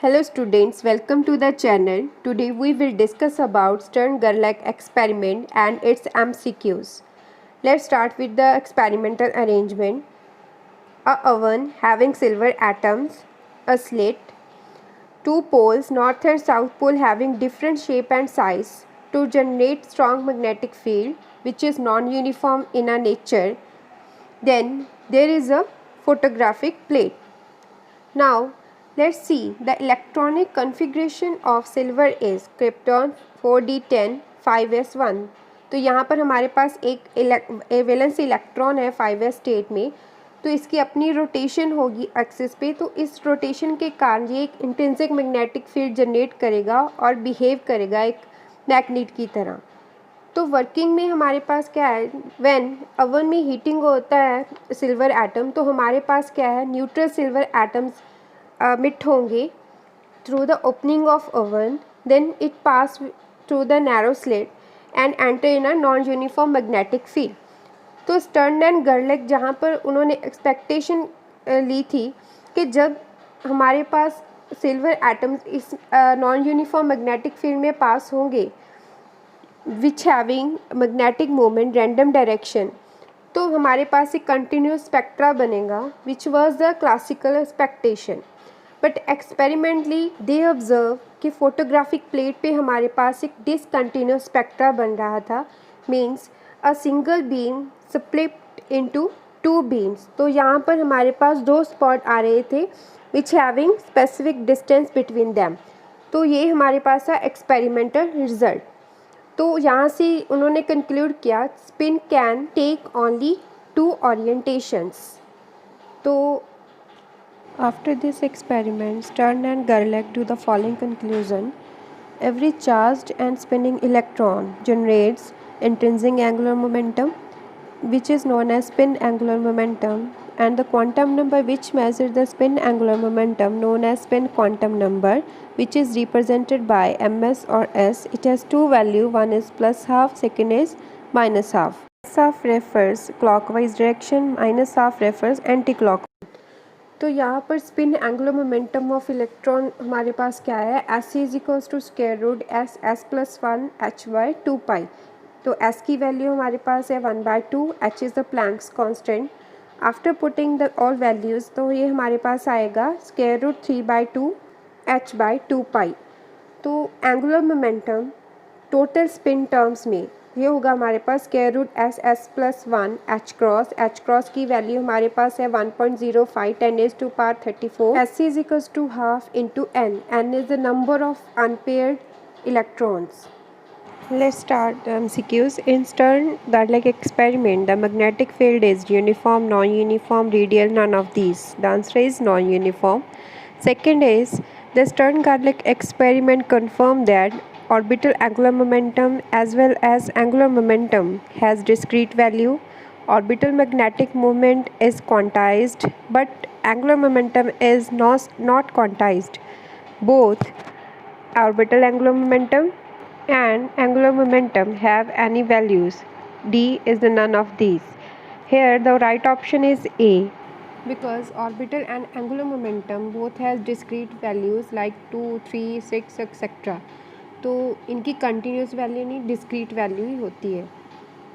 Hello students, welcome to the channel. Today we will discuss about Stern-Gerlach experiment and its MCQs. Let's start with the experimental arrangement. A oven having silver atoms, a slit, two poles north and south pole having different shape and size to generate strong magnetic field which is non-uniform in a nature. Then there is a photographic plate. Now let's see the electronic configuration of silver is krypton 4d10 5s1। तो यहाँ पर हमारे पास एक valence electron है 5s state में, तो इसकी अपनी रोटेशन होगी एक्सिस पे, तो इस रोटेशन के कारण ये एक इंट्रिंसिक मैग्नेटिक फील्ड जनरेट करेगा और बिहेव करेगा एक मैग्नेट की तरह। तो वर्किंग में हमारे पास क्या है, व्हेन ओवन में हीटिंग होता है सिल्वर एटम, तो हमारे पास क्या है, न्यूट्रल सिल्वर एटम्स मिट होंगे through the opening of oven, then it pass through the narrow slit and enter in a non uniform magnetic field. तो स्टर्न एंड गर्लक जहाँ पर उन्होंने एक्सपेक्टेशन ली थी कि जब हमारे पास सिल्वर एटम्स इस नॉन यूनिफॉर्म मैग्नेटिक फील्ड में पास होंगे which having magnetic moment random direction, तो हमारे पास एक कंटिन्यूस स्पेक्ट्रा बनेगा which was the classical expectation. But experimentally they observe कि फोटोग्राफिक प्लेट पे हमारे पास एक डिसकंटिन्यूस स्पेक्ट्रा बन रहा था, means a single beam split into two beams. तो यहाँ पर हमारे पास दो स्पॉट आ रहे थे which having specific distance between them. तो ये हमारे पास है एक्सपेरिमेंटल रिजल्ट। तो यहाँ से उन्होंने कंक्लूड किया spin can take only two orientations. तो after this experiment Stern and गर्लक drew the following conclusion: every charged and spinning electron generates intrinsic angular momentum which is known as spin angular momentum, and the quantum number which measures the spin angular momentum known as spin quantum number, which is represented by ms or s. It has two values, one is plus half, second is minus half. Plus half refers clockwise direction, minus half refers anti-clockwise। तो यहाँ पर spin angular momentum of electron हमारे पास क्या है, S is equals to square root S plus one H by two pi. तो S की value हमारे पास है 1/2, H is the Planck's constant. After putting the all values तो ये हमारे पास आएगा square root 3/2 H by two pi. तो angular momentum total spin terms में ये होगा हमारे पास square root S plus one H cross की वैल्यू हमारे पास है 1.05 10⁻34। S is equals to half into N is the number of unpaired electrons. Let's start the MCQs. In Stern-Gerlach experiment, the magnetic field is uniform, non-uniform, radial, none of these. The answer is non-uniform. Second is, the Stern-Gerlach experiment confirmed that orbital angular momentum as well as angular momentum has discrete value. Orbital magnetic moment is quantized, but angular momentum is not quantized. Both orbital angular momentum and angular momentum have any values. D is the none of these. Here the right option is A, because orbital and angular momentum both has discrete values like 2, 3, 6 etc. तो इनकी continuous value नहीं, discrete value ही होती है।